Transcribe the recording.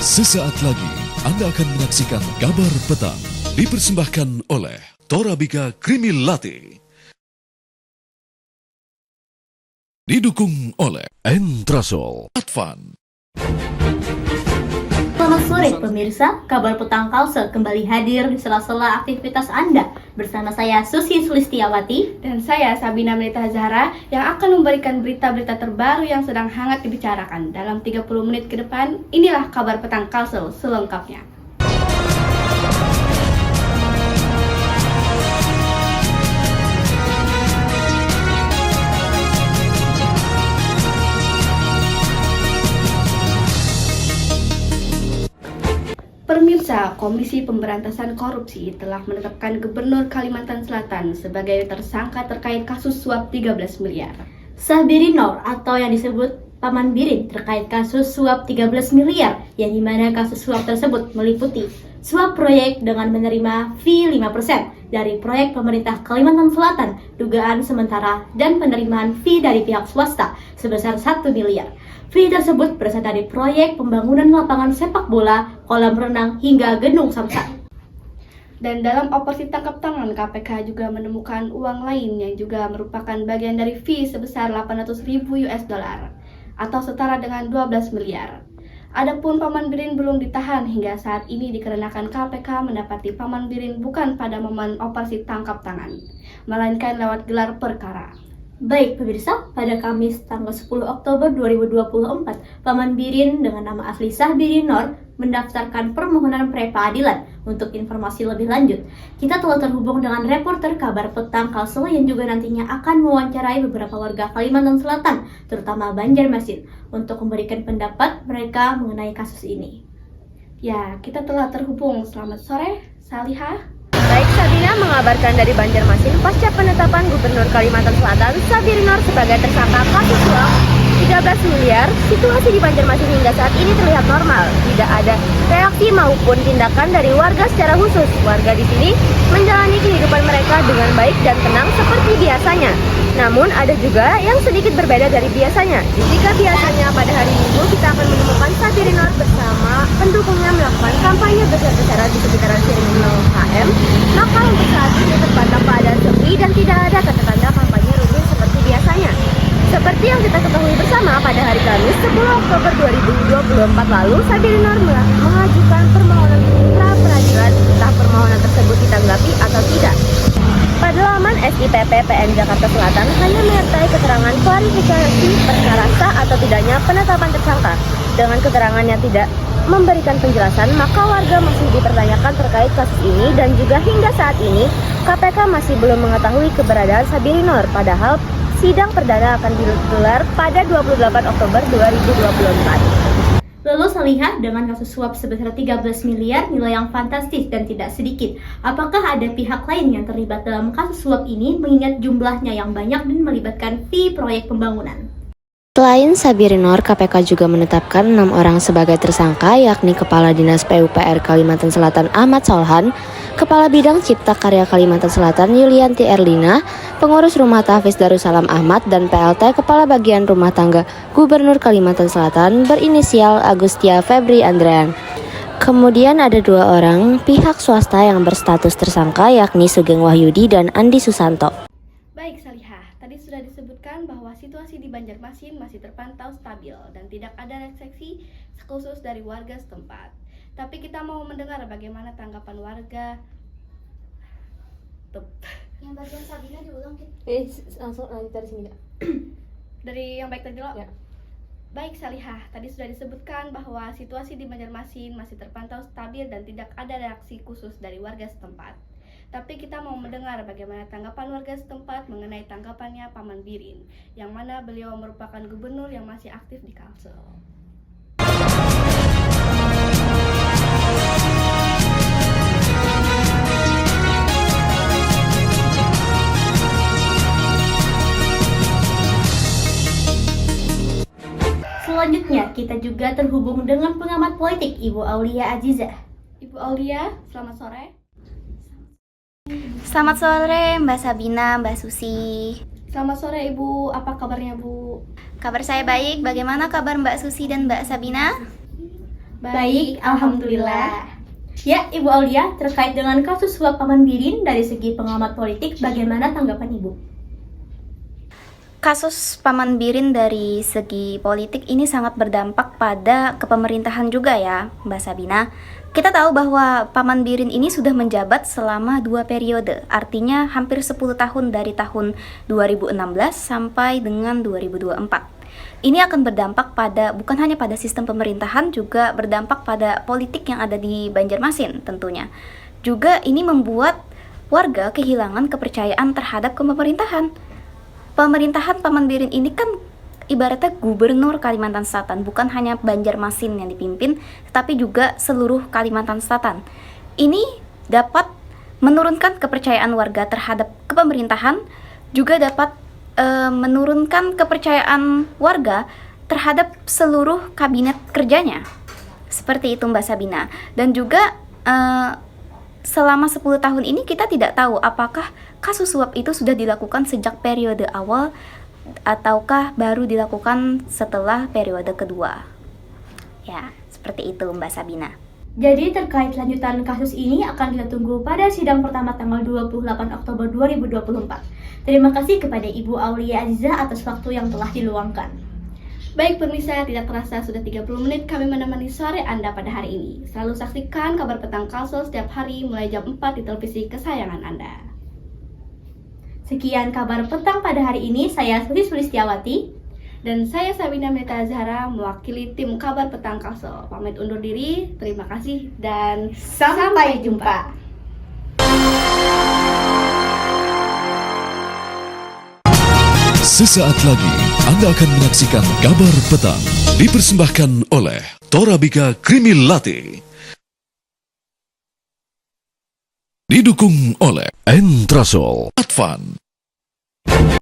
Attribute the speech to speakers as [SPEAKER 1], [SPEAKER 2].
[SPEAKER 1] Sesaat lagi Anda akan menyaksikan Kabar Petang dipersembahkan oleh Torabika Creamy Latte. Didukung oleh Entrasol Advan.
[SPEAKER 2] Selamat sore pemirsa, Kabar Petang Kalsel kembali hadir di sela-sela aktivitas Anda bersama saya Susi Sulistiawati
[SPEAKER 3] dan saya Sabina Melita Zahra yang akan memberikan berita-berita terbaru yang sedang hangat dibicarakan. Dalam 30 menit ke depan, inilah Kabar Petang Kalsel selengkapnya. Pemirsa, Komisi Pemberantasan Korupsi telah menetapkan Gubernur Kalimantan Selatan sebagai tersangka terkait kasus suap 13 miliar.
[SPEAKER 2] Sahbiri Noor atau yang disebut Paman Birin terkait kasus suap 13 miliar yang dimana kasus suap tersebut meliputi suap proyek dengan menerima fee 5% dari proyek pemerintah Kalimantan Selatan, dugaan sementara, dan penerimaan fee dari pihak swasta sebesar 1 miliar. Fee tersebut berasal dari proyek pembangunan lapangan sepak bola, kolam renang, hingga gedung samsat.
[SPEAKER 3] Dan dalam operasi tangkap tangan, KPK juga menemukan uang lain yang juga merupakan bagian dari fee sebesar 800.000 US dollar atau setara dengan 12 miliar. Adapun Paman Birin belum ditahan hingga saat ini dikarenakan KPK mendapati Paman Birin bukan pada momen operasi tangkap tangan, melainkan lewat gelar perkara.
[SPEAKER 2] Baik pemirsa, pada Kamis tanggal 10 Oktober 2024, Paman Birin dengan nama asli Sahbiri Noor mendaftarkan permohonan pra-peradilan. Untuk informasi lebih lanjut, kita telah terhubung dengan reporter Kabar Petang Kalsel yang juga nantinya akan mewawancarai beberapa warga Kalimantan Selatan, terutama Banjarmasin, untuk memberikan pendapat mereka mengenai kasus ini.
[SPEAKER 3] Ya, kita telah terhubung. Selamat sore, Salihah.
[SPEAKER 4] Baik, Sabina mengabarkan dari Banjarmasin pasca penetapan Gubernur Kalimantan Selatan Sahbiri Noor sebagai tersangka kasus suap 13 miliar. Situasi di Banjarmasin hingga saat ini terlihat normal. Tidak ada reaksi maupun tindakan dari warga secara khusus. Warga di sini menjalani kehidupan mereka dengan baik dan tenang seperti biasanya. Namun ada juga yang sedikit berbeda dari biasanya. Jika biasanya pada hari Minggu kita akan menemukan Sahbiri Noor bersama pendukungnya melakukan kampanye besar-besaran di sekitaran Terminal KM, maka untuk saat ini terpantau keadaan sepi dan tidak ada tanda-tanda kampanye rutin seperti biasanya. Seperti yang kita ketahui bersama, pada hari Kamis 10 Oktober 2024 lalu, Sahbiri Noor mengajukan permohonan pra-peradilan, entah permohonan tersebut ditanggapi atau tidak. Pada laman SIPP PN Jakarta Selatan hanya menyertai keterangan klarifikasi perkara sah atau tidaknya penetapan tersangka. Dengan keterangannya tidak memberikan penjelasan, maka warga masih dipertanyakan terkait kasus ini dan juga hingga saat ini KPK masih belum mengetahui keberadaan Sahbiri Noor, padahal sidang perdana akan digelar pada 28 Oktober 2024.
[SPEAKER 2] Lalu Salihah, dengan kasus suap sebesar 13 miliar, nilai yang fantastis dan tidak sedikit. Apakah ada pihak lain yang terlibat dalam kasus suap ini mengingat jumlahnya yang banyak dan melibatkan fee proyek pembangunan?
[SPEAKER 4] Selain Sahbiri Noor, KPK juga menetapkan 6 orang sebagai tersangka, yakni Kepala Dinas PUPR Kalimantan Selatan Ahmad Solhan, Kepala Bidang Cipta Karya Kalimantan Selatan Yulianti Erlina, Pengurus Rumah Tahfiz Darussalam Ahmad, dan PLT Kepala Bagian Rumah Tangga Gubernur Kalimantan Selatan berinisial Agustia Febri Andrean. Kemudian ada 2 orang pihak swasta yang berstatus tersangka, yakni Sugeng Wahyudi dan Andi Susanto.
[SPEAKER 3] Baik Salihah, tadi sudah disebutkan bahwa situasi di Banjarmasin masih terpantau stabil dan tidak ada reaksi khusus dari warga setempat. Tapi kita mau mendengar bagaimana tanggapan warga.
[SPEAKER 2] Yang bagian Sabina diulang gitu.
[SPEAKER 4] Langsung lanjut dari sini.
[SPEAKER 3] Dari yang baik tadi lo.
[SPEAKER 4] Ya.
[SPEAKER 3] Baik Salihah, tadi sudah disebutkan bahwa situasi di Banjarmasin masih terpantau stabil dan tidak ada reaksi khusus dari warga setempat. Tapi kita mau mendengar bagaimana tanggapan warga setempat mengenai tanggapannya Paman Birin, yang mana beliau merupakan gubernur yang masih aktif di Kalsel.
[SPEAKER 2] Selanjutnya, kita juga terhubung dengan pengamat politik Ibu Aulia Azizah.
[SPEAKER 3] Ibu Aulia, selamat sore.
[SPEAKER 5] Selamat sore Mbak Sabina, Mbak Susi.
[SPEAKER 3] Selamat sore Ibu, apa kabarnya Bu?
[SPEAKER 5] Kabar saya baik, bagaimana kabar Mbak Susi dan Mbak Sabina?
[SPEAKER 2] Baik, alhamdulillah. Ya, Ibu Aulia, terkait dengan kasus suap Paman Birin dari segi pengamat politik, bagaimana tanggapan Ibu?
[SPEAKER 5] Kasus Paman Birin dari segi politik ini sangat berdampak pada kepemerintahan juga ya, Mbak Sabina. Kita tahu bahwa Paman Birin ini sudah menjabat selama 2 periode, artinya hampir 10 tahun dari tahun 2016 sampai dengan 2024. Ini akan berdampak pada bukan hanya pada sistem pemerintahan, juga berdampak pada politik yang ada di Banjarmasin tentunya. Juga ini membuat warga kehilangan kepercayaan terhadap pemerintahan. Pemerintahan Paman Birin ini kan ibaratnya gubernur Kalimantan Selatan, bukan hanya Banjarmasin yang dipimpin, tetapi juga seluruh Kalimantan Selatan. Ini dapat menurunkan kepercayaan warga terhadap kepemerintahan, juga dapat menurunkan kepercayaan warga terhadap seluruh kabinet kerjanya. Seperti itu Mbak Sabina. Dan juga selama 10 tahun ini kita tidak tahu apakah kasus suap itu sudah dilakukan sejak periode awal ataukah baru dilakukan setelah periode kedua. Ya, seperti itu Mbak Sabina.
[SPEAKER 2] Jadi terkait lanjutan kasus ini akan kita tunggu pada sidang pertama tanggal 28 Oktober 2024. Terima kasih kepada Ibu Aulia Aziza atas waktu yang telah diluangkan.
[SPEAKER 3] Baik pemirsa, tidak terasa sudah 30 menit kami menemani sore Anda pada hari ini. Selalu saksikan kabar petang Kalsel setiap hari mulai jam 4 di televisi kesayangan Anda.
[SPEAKER 2] Sekian kabar petang pada hari ini, saya Susi Sulistiawati.
[SPEAKER 3] Dan saya Sabina Meta Zahra mewakili tim kabar petang Kalsel. Pamit undur diri, terima kasih dan
[SPEAKER 2] Sampai jumpa.
[SPEAKER 1] Sesaat lagi Anda akan menyaksikan Kabar Petang dipersembahkan oleh Torabika Creamy Latte. Didukung oleh Entrasol Advan.